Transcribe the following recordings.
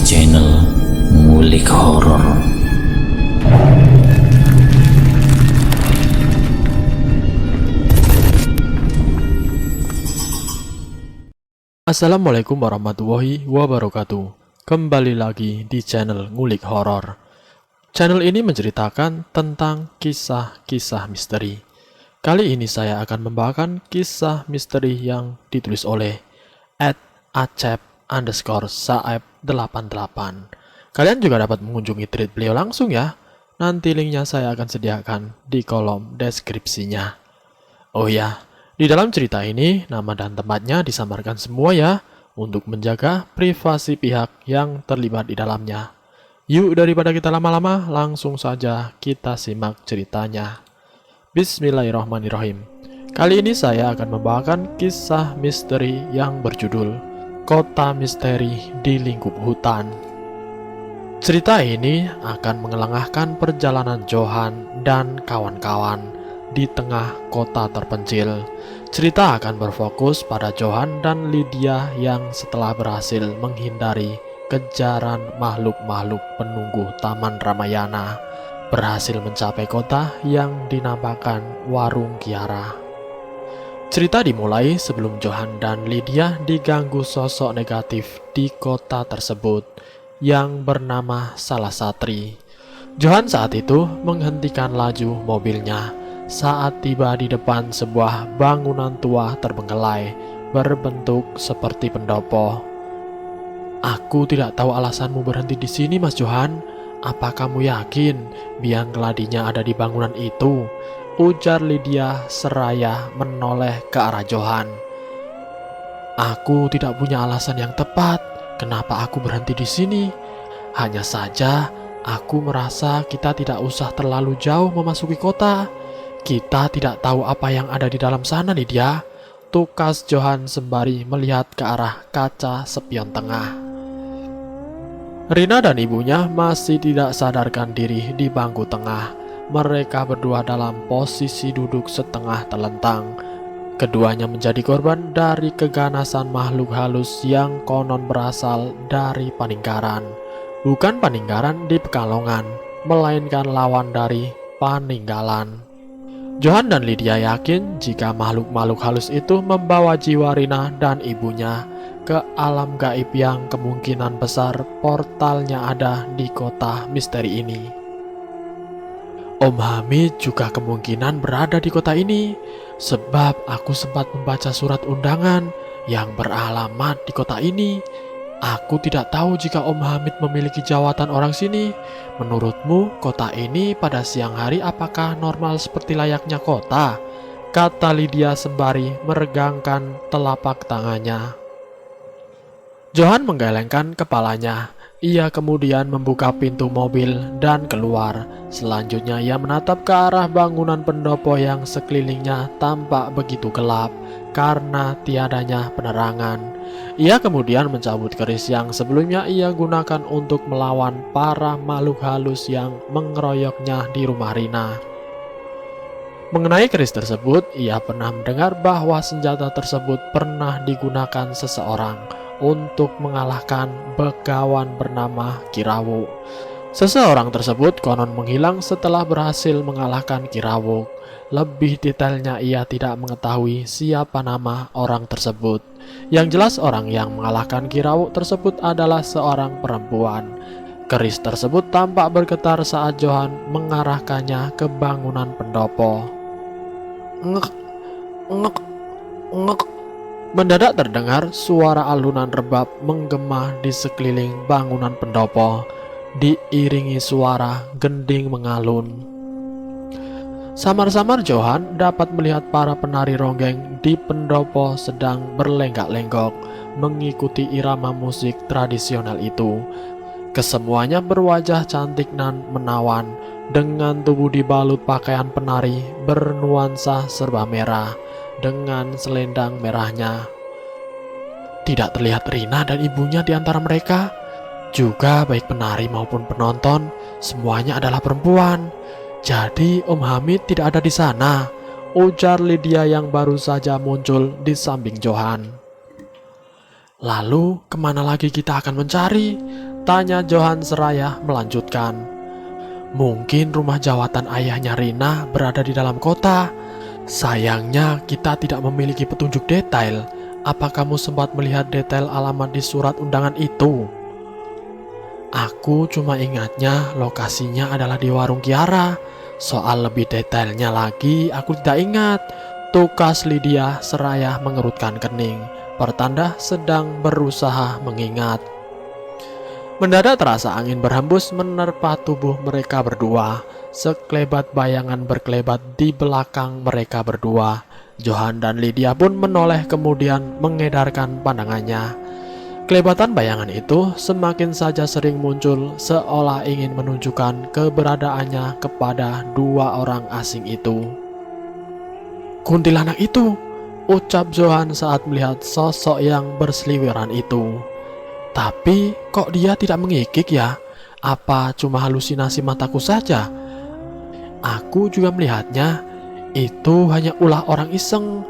channel Ngulik Horor. Assalamualaikum warahmatullahi wabarakatuh. Kembali lagi di channel Ngulik Horor. Channel ini menceritakan tentang kisah-kisah misteri. Kali ini saya akan membawakan kisah misteri yang ditulis oleh @acep_saeb88. Kalian juga dapat mengunjungi thread beliau langsung ya. Nanti linknya saya akan sediakan di kolom deskripsinya. Oh ya, di dalam cerita ini nama dan tempatnya disamarkan semua ya, untuk menjaga privasi pihak yang terlibat di dalamnya. Yuk, daripada kita lama-lama, langsung saja kita simak ceritanya. Bismillahirrahmanirrahim. Kali ini saya akan membawakan kisah misteri yang berjudul Kota Misteri di Lingkup Hutan. Cerita ini akan mengelengahkan perjalanan Johan dan kawan-kawan di tengah kota terpencil. Cerita akan berfokus pada Johan dan Lydia yang setelah berhasil menghindari kejaran makhluk-makhluk penunggu Taman Ramayana, berhasil mencapai kota yang dinamakan Warung Kiara. Cerita dimulai sebelum Johan dan Lydia diganggu sosok negatif di kota tersebut yang bernama Salasatri. Johan saat itu menghentikan laju mobilnya saat tiba di depan sebuah bangunan tua terbengkelai berbentuk seperti pendopo. "Aku tidak tahu alasanmu berhenti di sini, Mas Johan. Apa kamu yakin biang keladinya ada di bangunan itu?" ujar Lydia seraya menoleh ke arah Johan. "Aku tidak punya alasan yang tepat kenapa aku berhenti di sini. Hanya saja aku merasa kita tidak usah terlalu jauh memasuki kota. Kita tidak tahu apa yang ada di dalam sana, Lydia," tukas Johan sembari melihat ke arah kaca spion tengah. Rina dan ibunya masih tidak sadarkan diri di bangku tengah. Mereka berdua dalam posisi duduk setengah telentang. Keduanya menjadi korban dari keganasan makhluk halus yang konon berasal dari Paninggaran. Bukan Paninggaran di Pekalongan, melainkan lawan dari Paninggalan. Johan dan Lydia yakin jika makhluk-makhluk halus itu membawa jiwa Rina dan ibunya ke alam gaib yang kemungkinan besar portalnya ada di kota misteri ini. Om Hamid juga kemungkinan berada di kota ini, sebab aku sempat membaca surat undangan yang beralamat di kota ini. Aku tidak tahu jika Om Hamid memiliki jawatan orang sini. Menurutmu, kota ini pada siang hari apakah normal seperti layaknya kota? Kata Lydia sembari meregangkan telapak tangannya. Johan menggelengkan kepalanya. Ia kemudian membuka pintu mobil dan keluar. Selanjutnya ia menatap ke arah bangunan pendopo yang sekelilingnya tampak begitu gelap karena tiadanya penerangan. Ia kemudian mencabut keris yang sebelumnya ia gunakan untuk melawan para makhluk halus yang mengeroyoknya di rumah Rina. Mengenai keris tersebut, ia pernah mendengar bahwa senjata tersebut pernah digunakan seseorang untuk mengalahkan begawan bernama Kirawuk. Seseorang tersebut konon menghilang setelah berhasil mengalahkan Kirawuk. Lebih detailnya ia tidak mengetahui siapa nama orang tersebut. Yang jelas orang yang mengalahkan Kirawuk tersebut adalah seorang perempuan. Keris tersebut tampak bergetar saat Johan mengarahkannya ke bangunan pendopo. Ngek, ngek, ngek. Mendadak terdengar suara alunan rebab menggema di sekeliling bangunan pendopo, diiringi suara gending mengalun. Samar-samar Johan dapat melihat para penari ronggeng di pendopo sedang berlenggak-lenggok mengikuti irama musik tradisional itu. Kesemuanya berwajah cantik dan menawan, dengan tubuh dibalut pakaian penari bernuansa serba merah dengan selendang merahnya. Tidak terlihat Rina dan ibunya di antara mereka. Juga baik penari maupun penonton, semuanya adalah perempuan. Jadi Om Hamid tidak ada di sana, ujar Lydia yang baru saja muncul di samping Johan. Lalu kemana lagi kita akan mencari? Tanya Johan seraya melanjutkan. Mungkin rumah jawatan ayahnya Rina berada di dalam kota. Sayangnya kita tidak memiliki petunjuk detail. Apa kamu sempat melihat detail alamat di surat undangan itu? Aku cuma ingatnya lokasinya adalah di warung Kiara. Soal lebih detailnya lagi aku tidak ingat. Tukas Lydia seraya mengerutkan kening, pertanda sedang berusaha mengingat. Mendadak terasa angin berhembus menerpa tubuh mereka berdua. Sekelebat bayangan berkelebat di belakang mereka berdua. Johan dan Lydia pun menoleh kemudian mengedarkan pandangannya. Kelebatan bayangan itu semakin saja sering muncul seolah ingin menunjukkan keberadaannya kepada dua orang asing itu. Kuntilanak itu, ucap Johan saat melihat sosok yang berseliweran itu. Tapi kok dia tidak mengikik ya? Apa cuma halusinasi mataku saja? Aku juga melihatnya, itu hanya ulah orang iseng.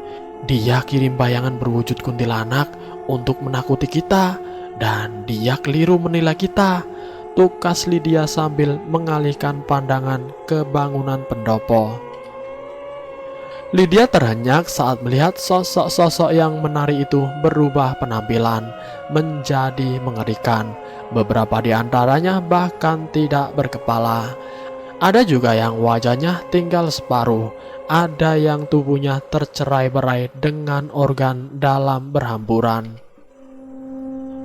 Dia kirim bayangan berwujud kuntilanak untuk menakuti kita, dan dia keliru menilai kita. Tukas Lydia sambil mengalihkan pandangan ke bangunan pendopo. Lydia terhenyak saat melihat sosok-sosok yang menari itu berubah penampilan menjadi mengerikan. Beberapa di antaranya bahkan tidak berkepala. Ada juga yang wajahnya tinggal separuh. Ada yang tubuhnya tercerai-berai dengan organ dalam berhamburan.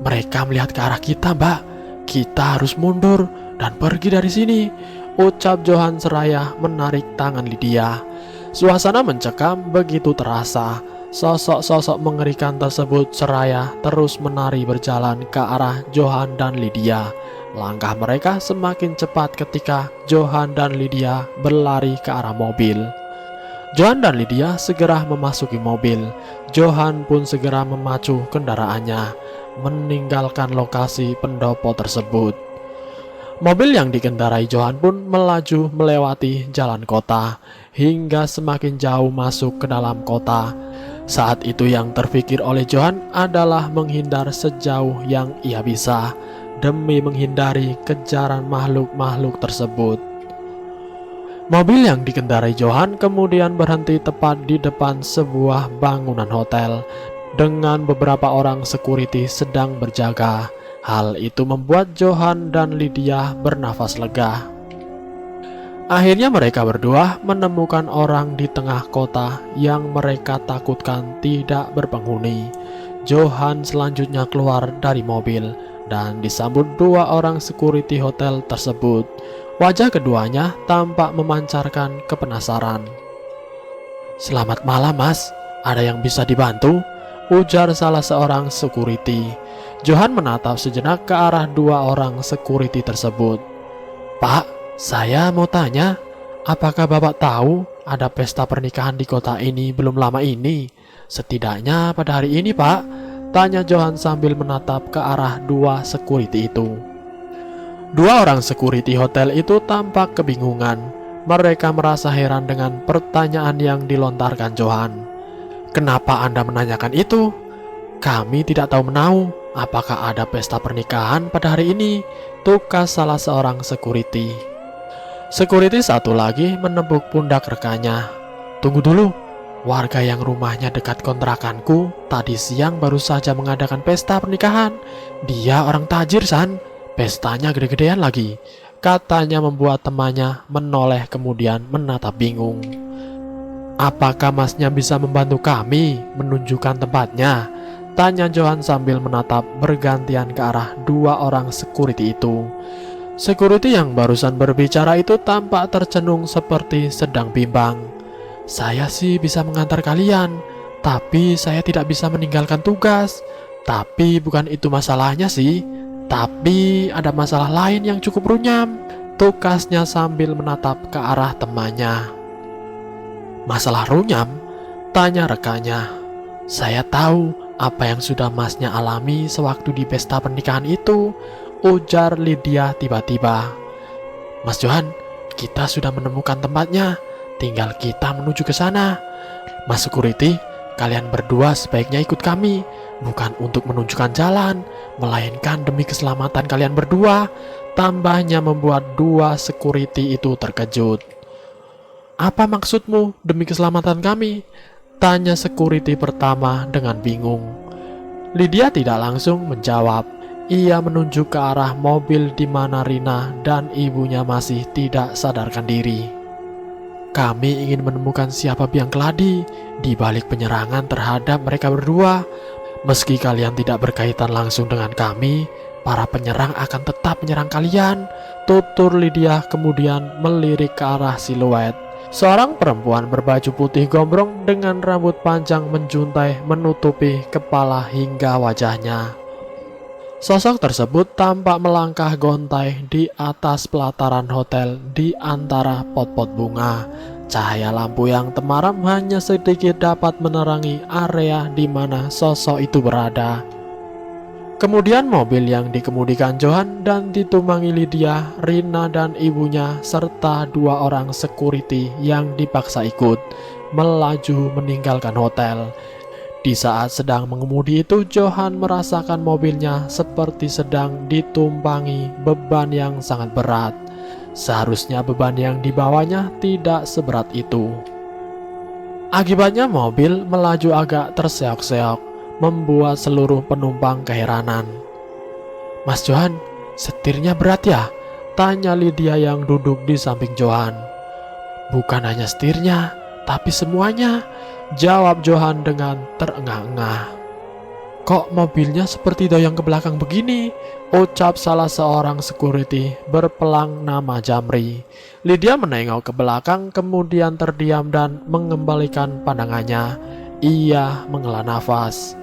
Mereka melihat ke arah kita, Mbak. Kita harus mundur dan pergi dari sini, ucap Johan seraya menarik tangan Lydia. Suasana mencekam begitu terasa. Sosok-sosok mengerikan tersebut seraya terus menari berjalan ke arah Johan dan Lydia. Langkah mereka semakin cepat ketika Johan dan Lydia berlari ke arah mobil. Johan dan Lydia segera memasuki mobil. Johan pun segera memacu kendaraannya, meninggalkan lokasi pendopo tersebut. Mobil yang dikendarai Johan pun melaju melewati jalan kota, hingga semakin jauh masuk ke dalam kota. Saat itu yang terpikir oleh Johan adalah menghindar sejauh yang ia bisa, demi menghindari kejaran makhluk-makhluk tersebut. Mobil yang dikendarai Johan kemudian berhenti tepat di depan sebuah bangunan hotel dengan beberapa orang security sedang berjaga. Hal itu membuat Johan dan Lydia bernafas lega. Akhirnya mereka berdua menemukan orang di tengah kota yang mereka takutkan tidak berpenghuni. Johan selanjutnya keluar dari mobil dan disambut dua orang security hotel tersebut. Wajah keduanya tampak memancarkan kepenasaran. "Selamat malam, Mas. Ada yang bisa dibantu?" ujar salah seorang security. Johan menatap sejenak ke arah dua orang security tersebut. "Pak, saya mau tanya, apakah Bapak tahu ada pesta pernikahan di kota ini belum lama ini? Setidaknya pada hari ini, Pak," tanya Johan sambil menatap ke arah dua security itu. Dua orang security hotel itu tampak kebingungan. Mereka merasa heran dengan pertanyaan yang dilontarkan Johan. "Kenapa Anda menanyakan itu? Kami tidak tahu menau. Apakah ada pesta pernikahan pada hari ini?" tukas salah seorang security. Security satu lagi menepuk pundak rekannya. "Tunggu dulu. Warga yang rumahnya dekat kontrakanku tadi siang baru saja mengadakan pesta pernikahan. Dia orang tajir, San. Pestanya gede-gedean lagi," katanya membuat temannya menoleh kemudian menatap bingung. "Apakah Masnya bisa membantu kami menunjukkan tempatnya?" tanya Johan sambil menatap bergantian ke arah dua orang security itu. Security yang barusan berbicara itu tampak tercenung seperti sedang bimbang. "Saya sih bisa mengantar kalian, tapi saya tidak bisa meninggalkan tugas. Tapi bukan itu masalahnya sih. Tapi ada masalah lain yang cukup runyam," tukasnya sambil menatap ke arah temannya. "Masalah runyam?" tanya rekannya. "Saya tahu apa yang sudah Masnya alami sewaktu di pesta pernikahan itu," ujar Lydia tiba-tiba. "Mas Johan, kita sudah menemukan tempatnya. Tinggal kita menuju ke sana." "Mas security, Kalian berdua sebaiknya ikut kami, bukan untuk menunjukkan jalan, melainkan demi keselamatan kalian berdua. Tambahnya membuat dua security itu terkejut. Apa maksudmu demi keselamatan kami? Tanya security pertama dengan bingung. Lydia tidak langsung menjawab. Ia menunjuk ke arah mobil di mana Rina dan ibunya masih tidak sadarkan diri. Kami ingin menemukan siapa biang keladi di balik penyerangan terhadap mereka berdua. Meski kalian tidak berkaitan langsung dengan kami, para penyerang akan tetap menyerang kalian. Tutur Lydia kemudian melirik ke arah siluet. Seorang perempuan berbaju putih gombrong dengan rambut panjang menjuntai menutupi kepala hingga wajahnya. Sosok tersebut tampak melangkah gontai di atas pelataran hotel di antara pot-pot bunga. Cahaya lampu yang temaram hanya sedikit dapat menerangi area di mana sosok itu berada. Kemudian mobil yang dikemudikan Johan dan ditumpangi Lydia, Rina dan ibunya serta dua orang security yang dipaksa ikut melaju meninggalkan hotel. Di saat sedang mengemudi itu, Johan merasakan mobilnya seperti sedang ditumpangi beban yang sangat berat. Seharusnya beban yang dibawanya tidak seberat itu. Akibatnya mobil melaju agak terseok-seok, membuat seluruh penumpang keheranan. Mas Johan, setirnya berat ya? Tanya Lydia yang duduk di samping Johan. Bukan hanya setirnya, tapi semuanya, jawab Johan dengan terengah-engah. Kok mobilnya seperti doyong ke belakang begini? Ucap salah seorang security berpelang nama Jamri. Lydia menengok ke belakang kemudian terdiam dan mengembalikan pandangannya. Ia menghela nafas.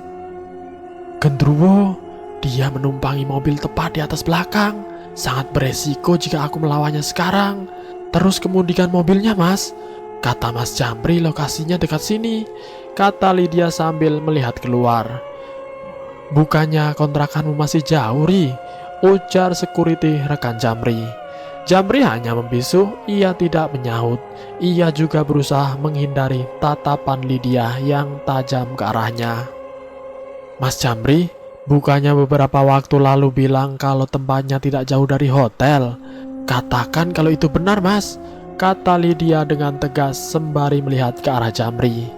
Gendruwo, dia menumpangi mobil tepat di atas belakang. Sangat beresiko jika aku melawannya sekarang. Terus kemudian mobilnya, Mas. Kata Mas Jamri lokasinya dekat sini, kata Lydia sambil melihat keluar. Bukannya kontrakanmu masih jauh, Ri? Ujar security rekan Jamri. Jamri hanya membisu, ia tidak menyahut. Ia juga berusaha menghindari tatapan Lydia yang tajam ke arahnya. Mas Jamri, bukannya beberapa waktu lalu bilang kalau tempatnya tidak jauh dari hotel? Katakan kalau itu benar, Mas, kata Lydia dengan tegas sembari melihat ke arah Jamri.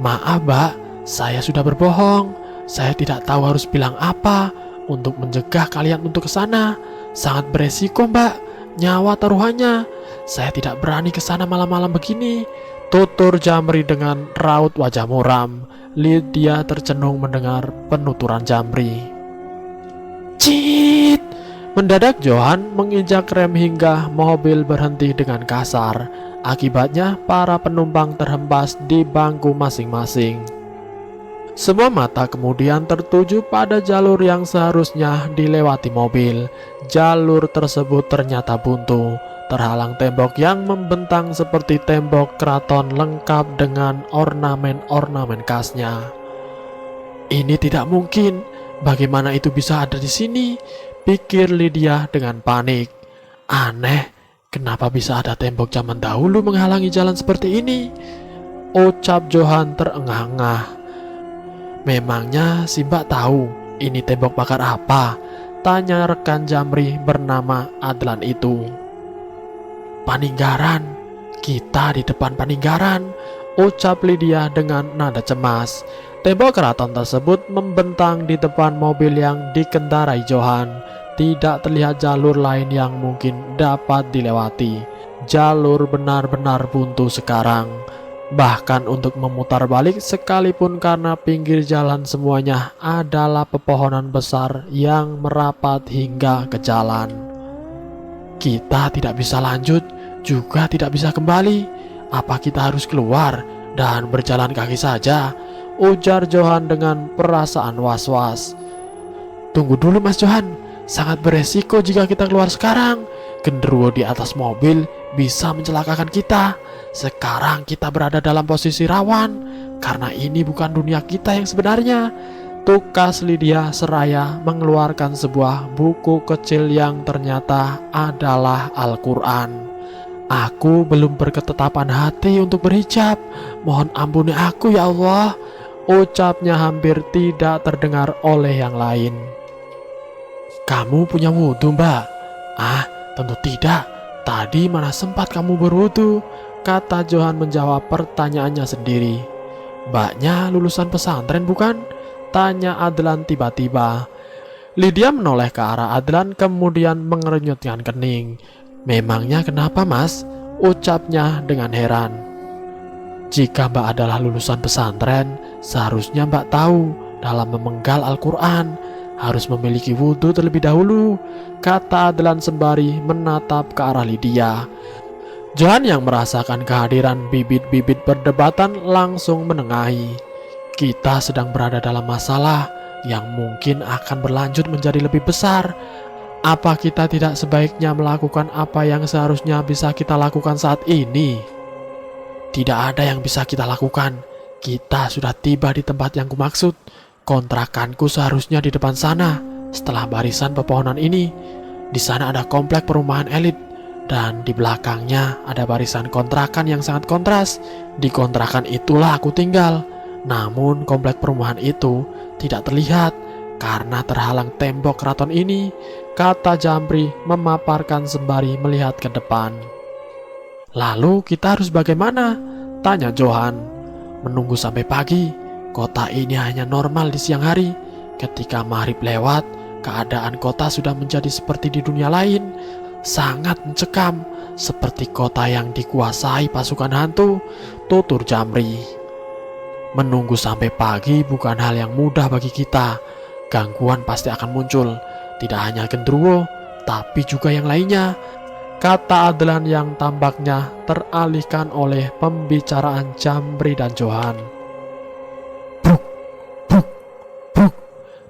Maaf, Mbak, saya sudah berbohong. Saya tidak tahu harus bilang apa untuk mencegah kalian untuk ke sana. Sangat beresiko, Mbak. Nyawa taruhannya. Saya tidak berani ke sana malam-malam begini, tutur Jamri dengan raut wajah muram. Lydia tercenung mendengar penuturan Jamri. Cit! Mendadak Johan menginjak rem hingga mobil berhenti dengan kasar. Akibatnya para penumpang terhempas di bangku masing-masing. Semua mata kemudian tertuju pada jalur yang seharusnya dilewati mobil. Jalur tersebut ternyata buntu, terhalang tembok yang membentang seperti tembok keraton lengkap dengan ornamen-ornamen khasnya. Ini tidak mungkin. Bagaimana itu bisa ada di sini? Pikir Lydia dengan panik. Aneh, kenapa bisa ada tembok zaman dahulu menghalangi jalan seperti ini? Ucap Johan terengah-engah. Memangnya si Mbak tahu ini tembok bakar apa? Tanya rekan Jamri bernama Adlan itu. Paninggaran, kita di depan Paninggaran, ucap Lydia dengan nada cemas. Tembok keraton tersebut membentang di depan mobil yang dikendarai Johan. Tidak terlihat jalur lain yang mungkin dapat dilewati. Jalur benar-benar buntu sekarang. Bahkan untuk memutar balik sekalipun karena pinggir jalan semuanya adalah pepohonan besar yang merapat hingga ke jalan. Kita tidak bisa lanjut, juga tidak bisa kembali. Apa kita harus keluar dan berjalan kaki saja? Ujar Johan dengan perasaan was-was. Tunggu dulu, Mas Johan, sangat beresiko jika kita keluar sekarang. Genderuwo di atas mobil bisa mencelakakan kita. Sekarang kita berada dalam posisi rawan, karena ini bukan dunia kita yang sebenarnya. Tukas Lydia seraya mengeluarkan sebuah buku kecil yang ternyata adalah Al-Quran. Aku belum berketetapan hati untuk berhijab. Mohon ampuni aku ya Allah, ucapnya hampir tidak terdengar oleh yang lain. Kamu punya wudhu, Mbak? Ah, tentu tidak. Tadi mana sempat kamu berwudhu, kata Johan menjawab pertanyaannya sendiri. Mbaknya lulusan pesantren bukan? Tanya Adlan tiba-tiba. Lydia menoleh ke arah Adlan kemudian mengerenyutkan kening. Memangnya kenapa, Mas? Ucapnya dengan heran. Jika Mbak adalah lulusan pesantren, seharusnya Mbak tahu dalam memenggal Al-Quran harus memiliki wudhu terlebih dahulu, kata Adlan sembari menatap ke arah Lydia. Johan yang merasakan kehadiran bibit-bibit perdebatan langsung menengahi. Kita sedang berada dalam masalah yang mungkin akan berlanjut menjadi lebih besar. Apa kita tidak sebaiknya melakukan apa yang seharusnya bisa kita lakukan saat ini? Tidak ada yang bisa kita lakukan. Kita sudah tiba di tempat yang kumaksud. Kontrakanku seharusnya di depan sana. Setelah barisan pepohonan ini, di sana ada komplek perumahan elit. Dan di belakangnya ada barisan kontrakan yang sangat kontras. Di kontrakan itulah aku tinggal. Namun komplek perumahan itu tidak terlihat karena terhalang tembok keraton ini, kata Jamri memaparkan sembari melihat ke depan. Lalu kita harus bagaimana? Tanya Johan. Menunggu sampai pagi. Kota ini hanya normal di siang hari. Ketika maghrib lewat, keadaan kota sudah menjadi seperti di dunia lain. Sangat mencekam, seperti kota yang dikuasai pasukan hantu, tutur Jamri. Menunggu sampai pagi bukan hal yang mudah bagi kita. Gangguan pasti akan muncul, tidak hanya genderuwo, tapi juga yang lainnya, kata Adlan yang tampaknya teralihkan oleh pembicaraan Jamri dan Johan. Bruk, bruk, bruk.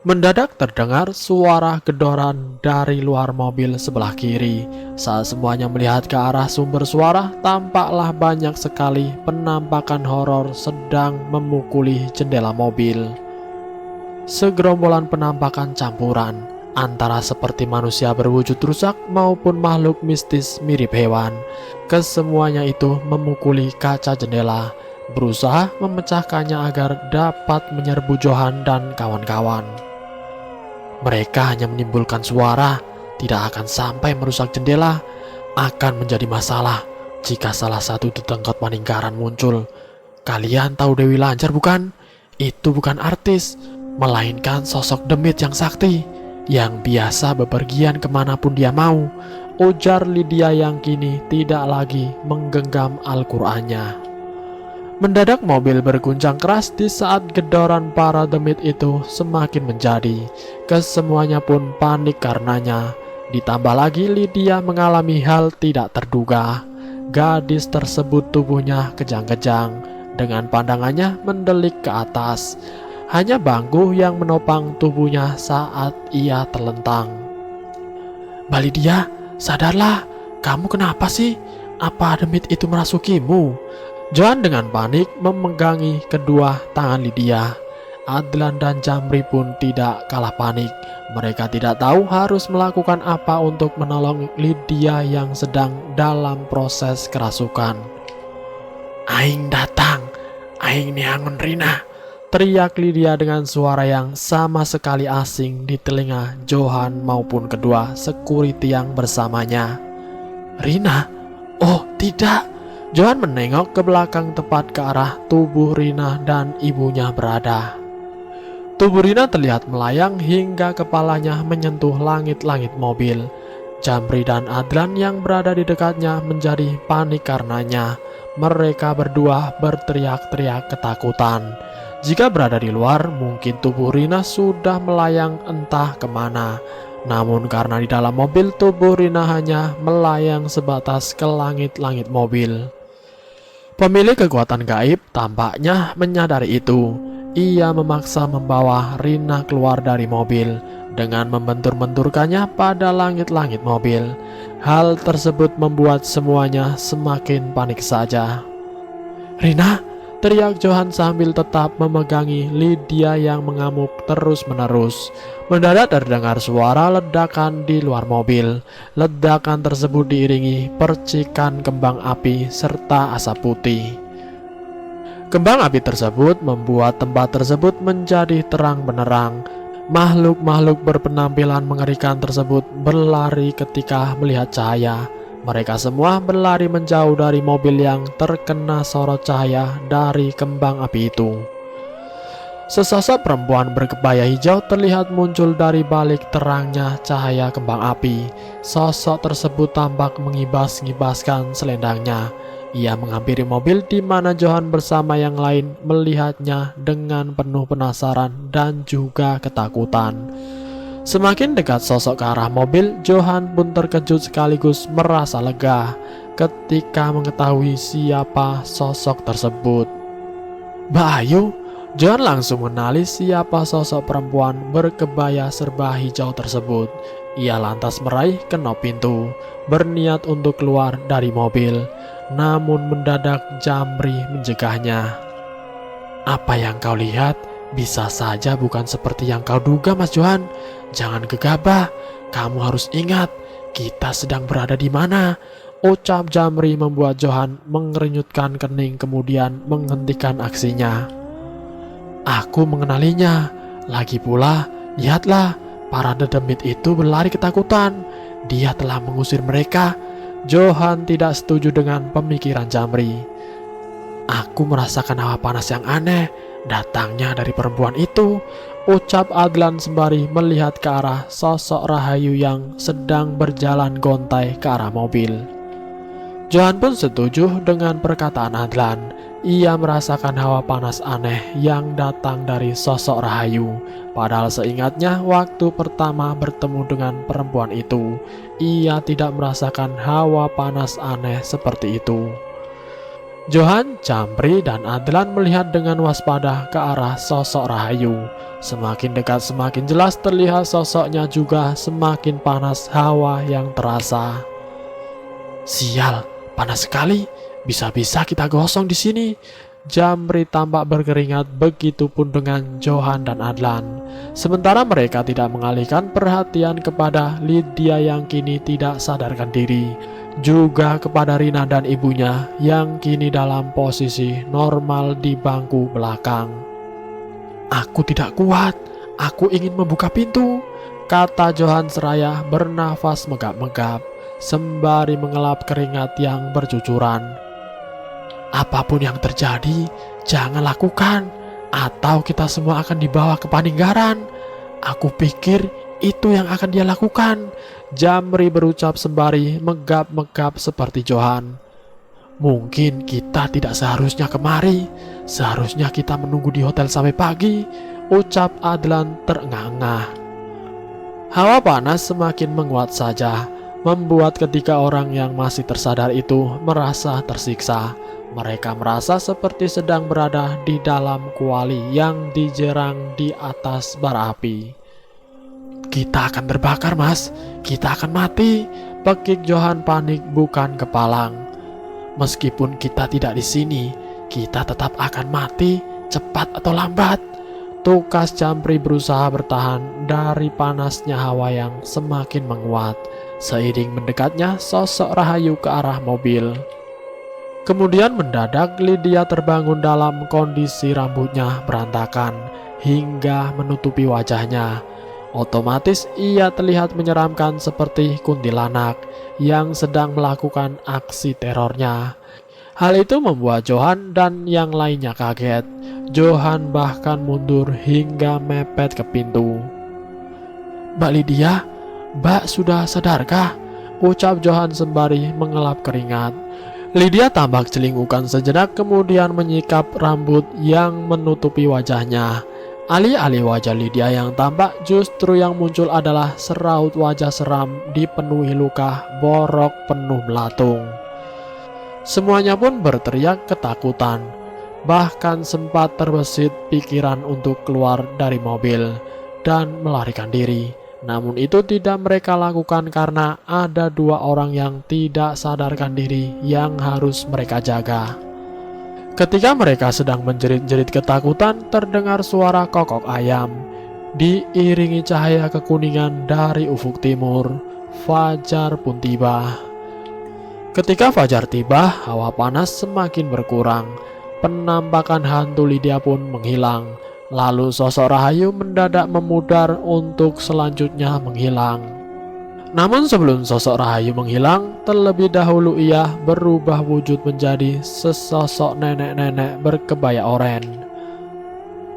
Mendadak terdengar suara gedoran dari luar mobil sebelah kiri. Saat semuanya melihat ke arah sumber suara, tampaklah banyak sekali penampakan horor sedang memukuli jendela mobil. Segerombolan penampakan campuran antara seperti manusia berwujud rusak maupun makhluk mistis mirip hewan. Kesemuanya itu memukuli kaca jendela, berusaha memecahkannya agar dapat menyerbu Johan dan kawan-kawan. Mereka hanya menimbulkan suara, tidak akan sampai merusak jendela. Akan menjadi masalah jika salah satu tetangga paningkaran muncul. Kalian tahu Dewi Lancar bukan? Itu bukan artis, melainkan sosok demit yang sakti, yang biasa bepergian kemanapun dia mau, ujar Lydia yang kini tidak lagi menggenggam Al-Qur'annya. Mendadak mobil berguncang keras di saat gedoran para demit itu semakin menjadi. Kesemuanya pun panik karenanya. Ditambah lagi Lydia mengalami hal tidak terduga. Gadis tersebut tubuhnya kejang-kejang, dengan pandangannya mendelik ke atas. Hanya bangku yang menopang tubuhnya saat ia terlentang. Mbak Lydia, sadarlah, kamu kenapa sih? Apa demit itu merasukimu? Johan dengan panik memegangi kedua tangan Lydia. Adlan dan Jamri pun tidak kalah panik. Mereka tidak tahu harus melakukan apa untuk menolong Lydia yang sedang dalam proses kerasukan. Aing datang, aing niangun Rina, teriak Lydia dengan suara yang sama sekali asing di telinga Johan maupun kedua security yang bersamanya. Rina? Oh tidak. Johan menengok ke belakang tepat ke arah tubuh Rina dan ibunya berada. Tubuh Rina terlihat melayang hingga kepalanya menyentuh langit-langit mobil. Jamri dan Adlan yang berada di dekatnya menjadi panik karenanya. Mereka berdua berteriak-teriak ketakutan. Jika berada di luar, mungkin tubuh Rina sudah melayang entah kemana. Namun karena di dalam mobil, tubuh Rina hanya melayang sebatas ke langit-langit mobil. Pemilik kekuatan gaib tampaknya menyadari itu. Ia memaksa membawa Rina keluar dari mobil dengan membentur-benturkannya pada langit-langit mobil. Hal tersebut membuat semuanya semakin panik saja. Rina, teriak Johan sambil tetap memegangi Lydia yang mengamuk terus-menerus. Mendadak terdengar suara ledakan di luar mobil. Ledakan tersebut diiringi percikan kembang api serta asap putih. Kembang api tersebut membuat tempat tersebut menjadi terang benderang. Makhluk-makhluk berpenampilan mengerikan tersebut berlari ketika melihat cahaya. Mereka semua berlari menjauh dari mobil yang terkena sorot cahaya dari kembang api itu. Sesosok perempuan berkebaya hijau terlihat muncul dari balik terangnya cahaya kembang api. Sosok tersebut tampak mengibas-ngibaskan selendangnya. Ia menghampiri mobil di mana Johan bersama yang lain melihatnya dengan penuh penasaran dan juga ketakutan. Semakin dekat sosok ke arah mobil, Johan pun terkejut sekaligus merasa lega ketika mengetahui siapa sosok tersebut. Mbak Ayu, Johan langsung mengenali siapa sosok perempuan berkebaya serba hijau tersebut. Ia lantas meraih kenop pintu, berniat untuk keluar dari mobil. Namun mendadak Jamri mencegahnya. Apa yang kau lihat bisa saja bukan seperti yang kau duga, Mas Johan. Jangan gegabah, kamu harus ingat kita sedang berada di mana. Ucap Jamri membuat Johan mengerenyutkan kening kemudian menghentikan aksinya. Aku mengenalinya. Lagi pula, lihatlah, para dedemit itu berlari ketakutan. Dia telah mengusir mereka. Johan tidak setuju dengan pemikiran Jamri. Aku merasakan hawa panas yang aneh datangnya dari perempuan itu, ucap Adlan sembari melihat ke arah sosok Rahayu yang sedang berjalan gontai ke arah mobil. Johan pun setuju dengan perkataan Adlan. Ia merasakan hawa panas aneh yang datang dari sosok Rahayu. Padahal seingatnya waktu pertama bertemu dengan perempuan itu, ia tidak merasakan hawa panas aneh seperti itu. Johan, Jamri, dan Adlan melihat dengan waspada ke arah sosok Rahayu. Semakin dekat semakin jelas terlihat sosoknya juga semakin panas hawa yang terasa. Sial, panas sekali. Bisa-bisa kita gosong di sini. Jamri tampak berkeringat, begitupun dengan Johan dan Adlan. Sementara mereka tidak mengalihkan perhatian kepada Lydia yang kini tidak sadarkan diri, juga kepada Rina dan ibunya yang kini dalam posisi normal di bangku belakang. Aku tidak kuat, aku ingin membuka pintu, kata Johan seraya bernafas megap-megap, sembari mengelap keringat yang bercucuran. Apapun yang terjadi, jangan lakukan, atau kita semua akan dibawa ke Paninggaran. Aku pikir itu yang akan dia lakukan, Jamri berucap sembari megap-megap seperti Johan. Mungkin kita tidak seharusnya kemari, seharusnya kita menunggu di hotel sampai pagi, ucap Adlan terengah-engah. Hawa panas semakin menguat saja, membuat ketiga orang yang masih tersadar itu merasa tersiksa. Mereka merasa seperti sedang berada di dalam kuali yang dijerang di atas bara api. Kita akan terbakar, Mas. Kita akan mati, pekik Johan panik bukan kepalang. Meskipun kita tidak di sini, kita tetap akan mati, cepat atau lambat. Tukas Jamri berusaha bertahan dari panasnya hawa yang semakin menguat, seiring mendekatnya sosok Rahayu ke arah mobil. Kemudian mendadak Lydia terbangun dalam kondisi rambutnya berantakan hingga menutupi wajahnya. Otomatis ia terlihat menyeramkan seperti kuntilanak yang sedang melakukan aksi terornya. Hal itu membuat Johan dan yang lainnya kaget. Johan bahkan mundur hingga mepet ke pintu. Mbak Lydia, Mbak sudah sadarkah? Ucap Johan sembari mengelap keringat. Lydia tampak celingukan sejenak kemudian menyikap rambut yang menutupi wajahnya. Alih-alih wajah Lydia yang tampak, justru yang muncul adalah seraut wajah seram dipenuhi luka borok penuh belatung. Semuanya pun berteriak ketakutan. Bahkan sempat terbesit pikiran untuk keluar dari mobil dan melarikan diri. Namun itu tidak mereka lakukan karena ada dua orang yang tidak sadarkan diri yang harus mereka jaga. Ketika mereka sedang menjerit-jerit ketakutan, terdengar suara kokok ayam. Diiringi cahaya kekuningan dari ufuk timur, fajar pun tiba. Ketika fajar tiba, hawa panas semakin berkurang. Penampakan hantu Lydia pun menghilang. Lalu sosok Rahayu mendadak memudar untuk selanjutnya menghilang. Namun sebelum sosok Rahayu menghilang, terlebih dahulu ia berubah wujud menjadi sesosok nenek-nenek berkebaya oranye.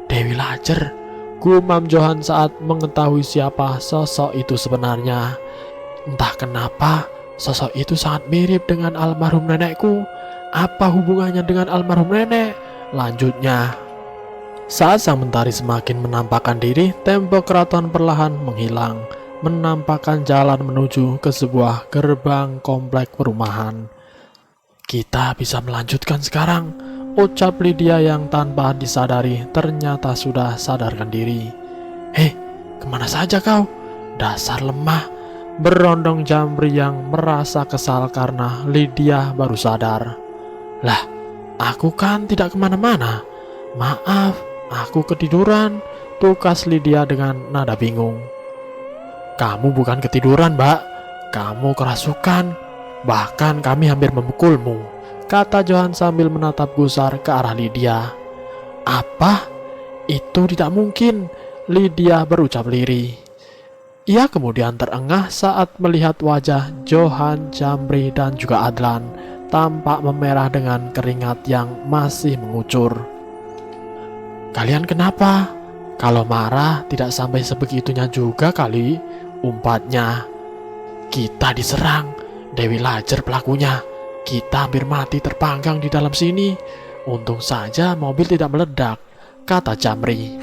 Dewi Lajer, gumam Johan saat mengetahui siapa sosok itu sebenarnya. Entah kenapa, sosok itu sangat mirip dengan almarhum nenekku. Apa hubungannya dengan almarhum nenek? Lanjutnya, saat sang mentari semakin menampakkan diri, tembok keraton perlahan menghilang, menampakkan jalan menuju ke sebuah gerbang komplek perumahan. Kita bisa melanjutkan sekarang, ucap Lydia yang tanpa disadari ternyata sudah sadarkan diri. Hei, kemana saja kau? Dasar lemah, berondong Jamri yang merasa kesal karena Lydia baru sadar. Lah, aku kan tidak kemana-mana. Maaf, aku ketiduran, tukas Lydia dengan nada bingung. Kamu bukan ketiduran, Mbak. Kamu kerasukan. Bahkan kami hampir memukulmu, kata Johan sambil menatap gusar ke arah Lydia. Apa? Itu tidak mungkin, Lydia berucap lirih. Ia kemudian terengah saat melihat wajah Johan, Jamri, dan juga Adlan tampak memerah dengan keringat yang masih mengucur. Kalian kenapa? Kalau marah tidak sampai sebegitunya juga kali, umpatnya. Kita diserang, Dewi Lajer pelakunya. Kita hampir mati terpanggang di dalam sini. Untung saja mobil tidak meledak, kata Jamri.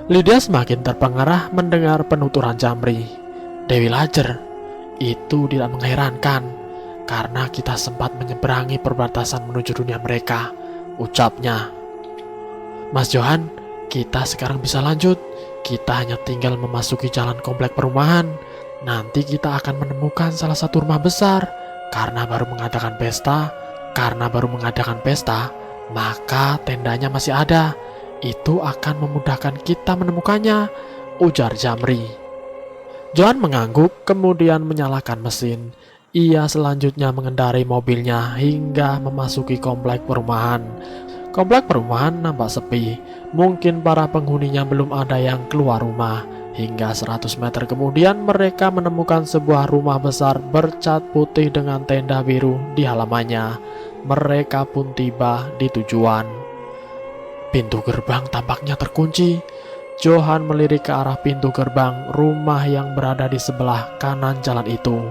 Lydia semakin terpengaruh mendengar penuturan Jamri. Dewi Lajer, itu tidak mengherankan, karena kita sempat menyeberangi perbatasan menuju dunia mereka, ucapnya. Mas Johan, kita sekarang bisa lanjut. Kita hanya tinggal memasuki jalan komplek perumahan. Nanti kita akan menemukan salah satu rumah besar. Karena baru mengadakan pesta, maka tendanya masih ada. Itu akan memudahkan kita menemukannya, ujar Jamri. Johan mengangguk, kemudian menyalakan mesin. Ia selanjutnya mengendarai mobilnya hingga memasuki komplek perumahan. Komplek perumahan nampak sepi. Mungkin para penghuninya belum ada yang keluar rumah. Hingga 100 meter kemudian mereka menemukan sebuah rumah besar bercat putih dengan tenda biru di halamannya. Mereka pun tiba di tujuan. Pintu gerbang tampaknya terkunci. Johan melirik ke arah pintu gerbang rumah yang berada di sebelah kanan jalan itu.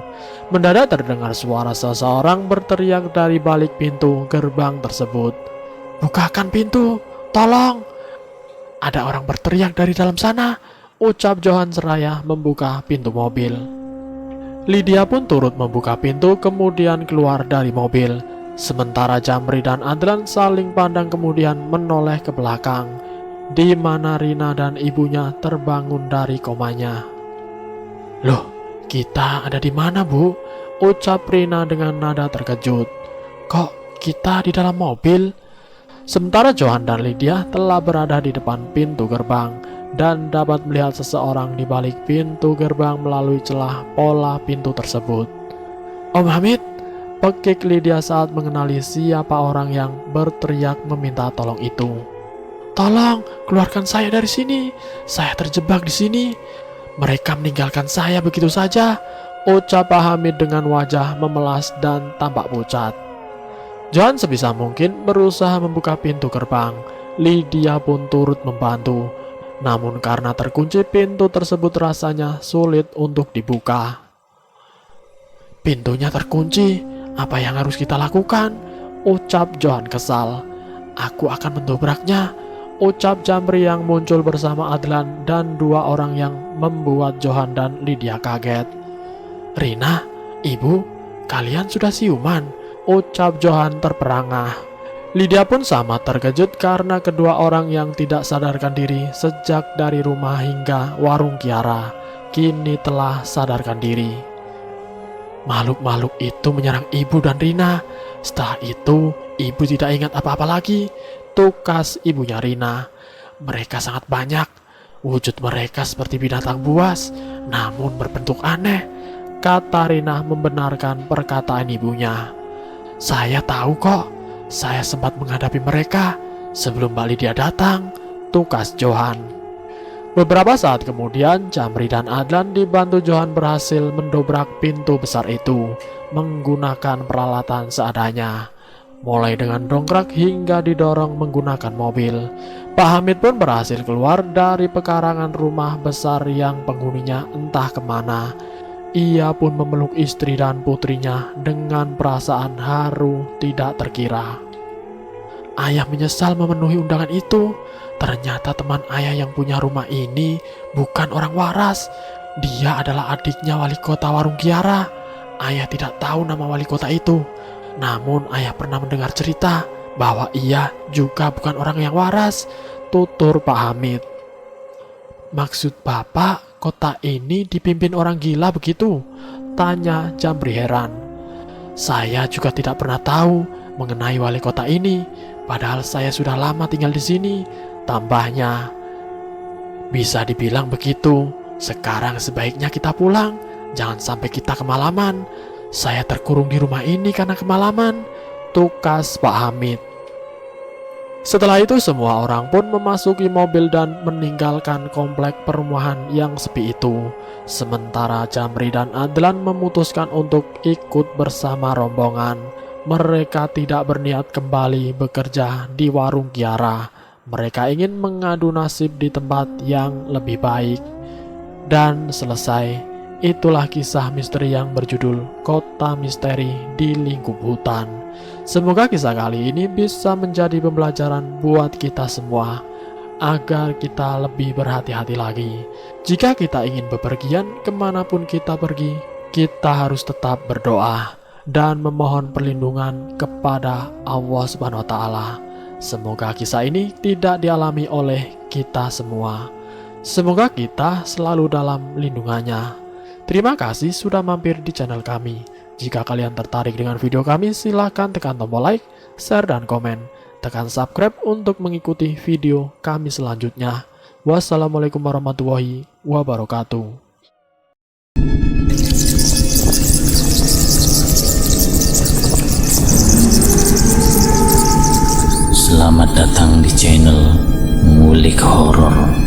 Mendadak terdengar suara seseorang berteriak dari balik pintu gerbang tersebut. Bukakan pintu, tolong! Ada orang berteriak dari dalam sana, ucap Johan seraya membuka pintu mobil. Lydia pun turut membuka pintu kemudian keluar dari mobil. Sementara Jamri dan Adlan saling pandang kemudian menoleh ke belakang, di mana Rina dan ibunya terbangun dari komanya. Loh, kita ada di mana, Bu? Ucap Rina dengan nada terkejut. Kok kita di dalam mobil? Sementara Johan dan Lydia telah berada di depan pintu gerbang dan dapat melihat seseorang di balik pintu gerbang melalui celah pola pintu tersebut. Om Hamid, pekik Lydia saat mengenali siapa orang yang berteriak meminta tolong itu. Tolong, keluarkan saya dari sini. Saya terjebak di sini. Mereka meninggalkan saya begitu saja, ucap Pak Hamid dengan wajah memelas dan tampak pucat. Johan sebisa mungkin berusaha membuka pintu gerbang. Lydia pun turut membantu. Namun karena terkunci, pintu tersebut rasanya sulit untuk dibuka. Pintunya terkunci. Apa yang harus kita lakukan? Ucap Johan kesal. Aku akan mendobraknya, ucap Jamri yang muncul bersama Adlan dan dua orang yang membuat Johan dan Lydia kaget. Rina, Ibu, kalian sudah siuman, ucap Johan terperangah. Lydia pun sama terkejut karena kedua orang yang tidak sadarkan diri sejak dari rumah hingga warung Kiara kini telah sadarkan diri. Makhluk-makhluk itu menyerang ibu dan Rina. Setelah itu, ibu tidak ingat apa-apa lagi, tukas ibunya Rina. Mereka sangat banyak. Wujud mereka seperti binatang buas, namun berbentuk aneh. Kata Rina membenarkan perkataan ibunya. Saya tahu kok, saya sempat menghadapi mereka sebelum Mbak Lydia datang, tukas Johan. Beberapa saat kemudian, Jamri dan Adlan dibantu Johan berhasil mendobrak pintu besar itu menggunakan peralatan seadanya, mulai dengan dongkrak hingga didorong menggunakan mobil. Pak Hamid pun berhasil keluar dari pekarangan rumah besar yang penghuninya entah kemana. Ia pun memeluk istri dan putrinya dengan perasaan haru tidak terkira. Ayah menyesal memenuhi undangan itu. Ternyata teman ayah yang punya rumah ini bukan orang waras. Dia adalah adiknya wali kota Warung Kiara. Ayah tidak tahu nama wali kota itu. Namun ayah pernah mendengar cerita bahwa ia juga bukan orang yang waras, tutur Pak Hamid. Maksud Bapak, kota ini dipimpin orang gila begitu? Tanya Jamri heran. Saya juga tidak pernah tahu mengenai wali kota ini, padahal saya sudah lama tinggal di sini. Tambahnya, bisa dibilang begitu. Sekarang sebaiknya kita pulang, jangan sampai kita kemalaman. Saya terkurung di rumah ini karena kemalaman, tukas Pak Hamid. Setelah itu semua orang pun memasuki mobil dan meninggalkan komplek perumahan yang sepi itu. Sementara Jamri dan Adlan memutuskan untuk ikut bersama rombongan. Mereka tidak berniat kembali bekerja di Warung Kiara. Mereka ingin mengadu nasib di tempat yang lebih baik. Dan selesai. Itulah kisah misteri yang berjudul Kota Misteri di Lingkup Hutan. Semoga kisah kali ini bisa menjadi pembelajaran buat kita semua, agar kita lebih berhati-hati lagi. Jika kita ingin bepergian kemanapun kita pergi, kita harus tetap berdoa dan memohon perlindungan kepada Allah Subhanahu wa Ta'ala. Semoga kisah ini tidak dialami oleh kita semua. Semoga kita selalu dalam lindungannya. Terima kasih sudah mampir di channel kami. Jika kalian tertarik dengan video kami, silahkan tekan tombol like, share, dan komen. Tekan subscribe untuk mengikuti video kami selanjutnya. Wassalamualaikum warahmatullahi wabarakatuh. Selamat datang di channel Ngulik Horor.